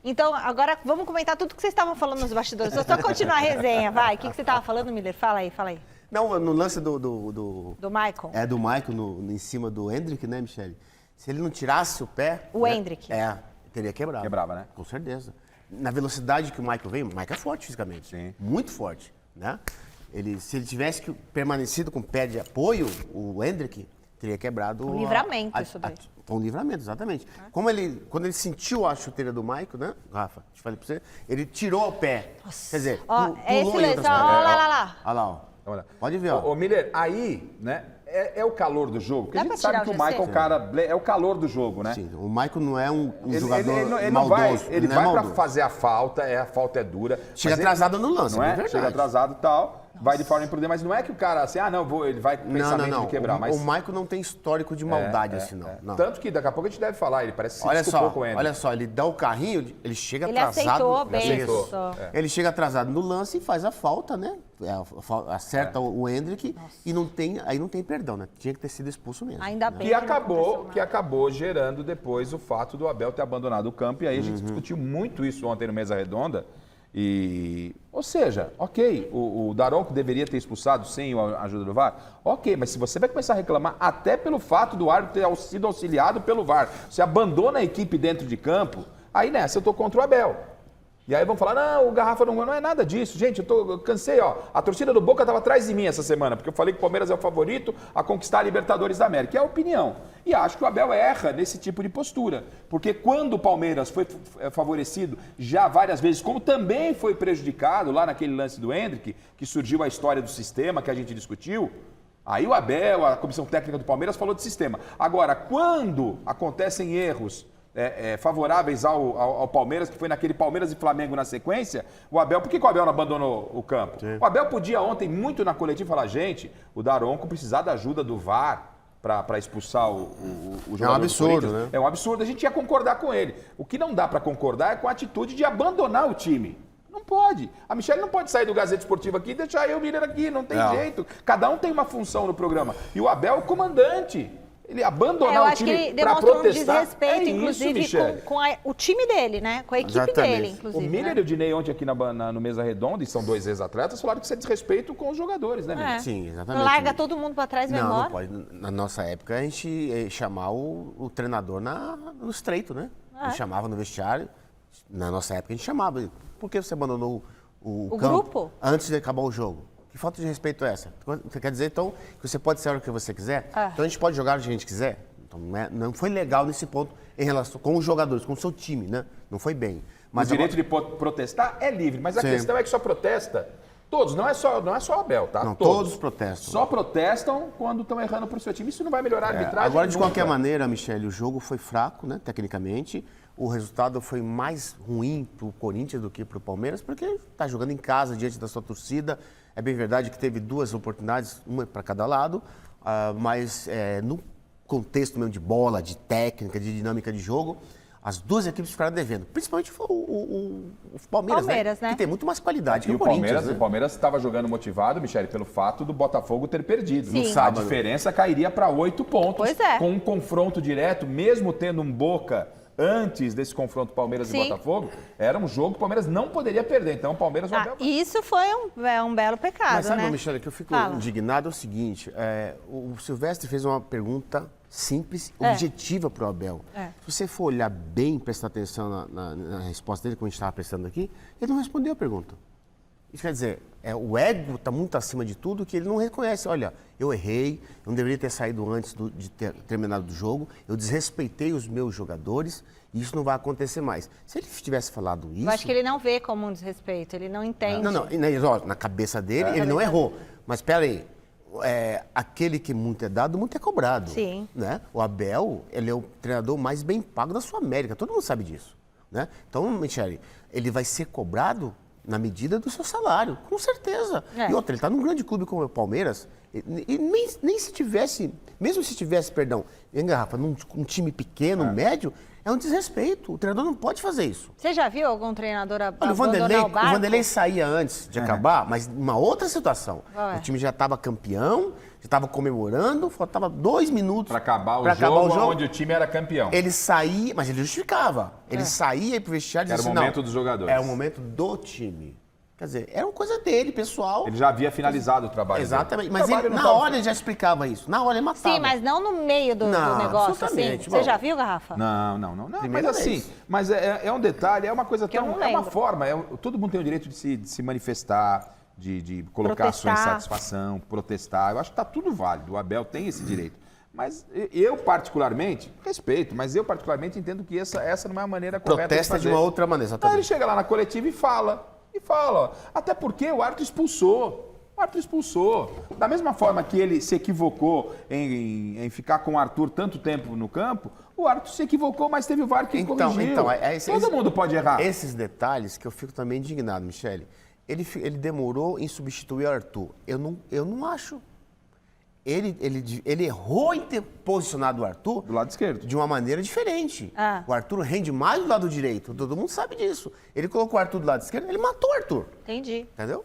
Então, agora vamos comentar tudo que vocês estavam falando nos bastidores. Só continuar a resenha, vai. O que você estava falando, Miller? Fala aí. Não, no lance do Maicon. Do Maicon em cima do Hendrick, né, Michele? Se ele não tirasse o pé... O Hendrick. Teria quebrado. Quebrava, né? Com certeza. Na velocidade que o Maicon vem, o Maicon é forte fisicamente. Sim. Muito forte, né? Se ele tivesse permanecido com o pé de apoio, o Hendrick teria quebrado... Um livramento isso daí. Um livramento, exatamente. Quando ele sentiu a chuteira do Maicon, né, Rafa? Te falei pra você, ele tirou o pé. Nossa. Quer dizer, ó, é esse pulou em lance, outras ó, pernas. lá. Olha lá, ó. Pode ver, ó. Ô, Miller, aí, né, é o calor do jogo. Porque Dá a gente pra sabe tirar que o o Maicon, cara, é o calor do jogo, né? Sim, o Maicon não é um jogador ele maldoso. não vai, ele não é vai pra maldoso. fazer a falta é dura. Chega mas atrasado no lance, não é é? verdade. Chega atrasado e tal, vai de forma imprudente, mas não é que o cara assim, ele vai com pensamento de quebrar. O Maicon não tem histórico de maldade assim, não. Tanto que daqui a pouco a gente deve falar, ele parece se Olha desculpou só, com ele. olha só, ele dá o carrinho, ele chega Ele atrasado. aceitou bem aceitou. isso. Ele chega atrasado no lance e faz a falta, né? Acerta o Hendrick e aí não tem perdão, né? Tinha que ter sido expulso mesmo. Ainda bem Que acabou gerando depois o fato do Abel ter abandonado o campo. E aí a gente discutiu muito isso ontem no Mesa Redonda. Ou seja, ok, o Daronco deveria ter expulsado sem a ajuda do VAR. Ok, mas se você vai começar a reclamar até pelo fato do árbitro ter sido auxiliado pelo VAR, você abandona a equipe dentro de campo, aí nessa eu tô contra o Abel. E aí vão falar, não, o Garrafa não é nada disso. Gente, eu cansei, ó. A torcida do Boca estava atrás de mim essa semana, porque eu falei que o Palmeiras é o favorito a conquistar a Libertadores da América. É a opinião. E acho que o Abel erra nesse tipo de postura. Porque quando o Palmeiras foi favorecido já várias vezes, como também foi prejudicado lá naquele lance do Hendrick, que surgiu a história do sistema que a gente discutiu, aí o Abel, a comissão técnica do Palmeiras falou de sistema. Agora, quando acontecem erros favoráveis ao Palmeiras, que foi naquele Palmeiras e Flamengo na sequência, por que o Abel não abandonou o campo? Sim. O Abel podia ontem, muito na coletiva, falar, gente, o Daronco precisar da ajuda do VAR para expulsar o jogador. É um absurdo, né? É um absurdo, a gente ia concordar com ele. O que não dá para concordar é com a atitude de abandonar o time. Não pode. A Michelle não pode sair do Gazeta Esportivo aqui e deixar eu vir aqui, não tem jeito. Cada um tem uma função no programa. E o Abel é o comandante. Ele abandonar o time para protestar. Um desrespeito, inclusive, com o time dele, né? Com a equipe dele, inclusive. O Miller e o Dinei ontem aqui no Mesa Redonda, e são dois ex-atletas, falaram que isso é desrespeito com os jogadores, né, Miller? Sim, exatamente. Larga todo mundo para trás e vai embora. Não pode. Na nossa época, a gente ia chamar o treinador no estreito, né? A gente chamava no vestiário. Na nossa época, a gente chamava. Por que você abandonou o campo grupo? Antes de acabar o jogo? Que falta de respeito é essa? Você quer dizer, então, que você pode ser a hora que você quiser? Então a gente pode jogar o que a gente quiser? Então, não foi legal nesse ponto em relação com os jogadores, com o seu time, né? Não foi bem. Mas o direito de protestar é livre, mas a questão é que só protesta todos, não é só o Abel, tá? Não, todos protestam. Só protestam quando estão errando pro seu time. Isso não vai melhorar a arbitragem. Agora, de qualquer maneira, Michele, o jogo foi fraco, né? Tecnicamente. O resultado foi mais ruim pro Corinthians do que pro Palmeiras, porque está jogando em casa, diante da sua torcida. É bem verdade que teve duas oportunidades, uma para cada lado, mas no contexto mesmo de bola, de técnica, de dinâmica de jogo, as duas equipes ficaram devendo. Principalmente o Palmeiras, né? Que tem muito mais qualidade que o Corinthians. O Palmeiras estava jogando motivado, Michele, pelo fato do Botafogo ter perdido. Sim. No sábado. A diferença cairia para 8 pontos. Pois é. Com um confronto direto, mesmo tendo um Boca antes desse confronto Palmeiras e Botafogo, era um jogo que o Palmeiras não poderia perder. Então o Palmeiras... Isso foi um belo pecado, mas sabe, né? Michele, que eu fico indignado é o seguinte, o Silvestre fez uma pergunta simples, objetiva para o Abel. Se você for olhar bem, prestar atenção na resposta dele, como a gente estava prestando aqui, ele não respondeu a pergunta. Isso quer dizer, o ego está muito acima de tudo, que ele não reconhece. Olha, eu errei, eu não deveria ter saído antes de ter terminado o jogo, eu desrespeitei os meus jogadores e isso não vai acontecer mais. Se ele tivesse falado isso... Eu acho que ele não vê como um desrespeito, ele não entende. Não, na cabeça dele, ele não errou. Mas espera aí, aquele que muito é dado, muito é cobrado. Sim. Né? O Abel, ele é o treinador mais bem pago da sua América, todo mundo sabe disso. Né? Então, Michele, ele vai ser cobrado na medida do seu salário, com certeza. E outra, ele está num grande clube como o Palmeiras, e nem se tivesse, mesmo se tivesse, perdão, em Garrafa, num time pequeno, médio, É um desrespeito. O treinador não pode fazer isso. Você já viu algum treinador Olha, abandonar o barco? o Vanderlei saía antes de acabar, mas numa outra situação. Qual é? O time já estava campeão, já estava comemorando, faltava 2 minutos Para acabar o pra jogo onde o time era campeão. Ele saía, mas ele justificava. Ele saía pro vestiário e Era dizia o assim, momento não, dos jogadores. era o momento do time. Quer dizer, era uma coisa dele, pessoal. Ele já havia finalizado o trabalho Exatamente, dele. mas O trabalho ele, não na tava- hora ele já explicava isso. Na hora ele matava. Sim, mas não no meio do Não, negócio, assim. absolutamente. Você Bom, já viu, Garrafa? Não. Mas Primeira assim, vez. mas é um detalhe, é uma coisa Que eu tão. não É uma lembro. forma. Todo mundo tem o direito de se manifestar, de colocar a sua Protestar. insatisfação, protestar. Eu acho que está tudo válido. O Abel tem esse direito. Mas eu, particularmente, respeito, mas eu, particularmente, entendo que essa não é a maneira correta Protesta de fazer. uma outra maneira, Aí ele exatamente. chega lá na coletiva e fala. Ó. Até porque o árbitro expulsou. O árbitro expulsou. Da mesma forma que ele se equivocou em ficar com o Arthur tanto tempo no campo, o árbitro se equivocou, mas teve o VAR que corrigiu. Todo mundo pode errar. Esses detalhes que eu fico também indignado, Michele. Ele demorou em substituir o Arthur. Eu não acho. Ele errou em ter posicionado o Arthur Do lado esquerdo. de uma maneira diferente. Ah. O Arthur rende mais do lado direito. Todo mundo sabe disso. Ele colocou o Arthur do lado esquerdo, ele matou o Arthur. Entendi. Entendeu?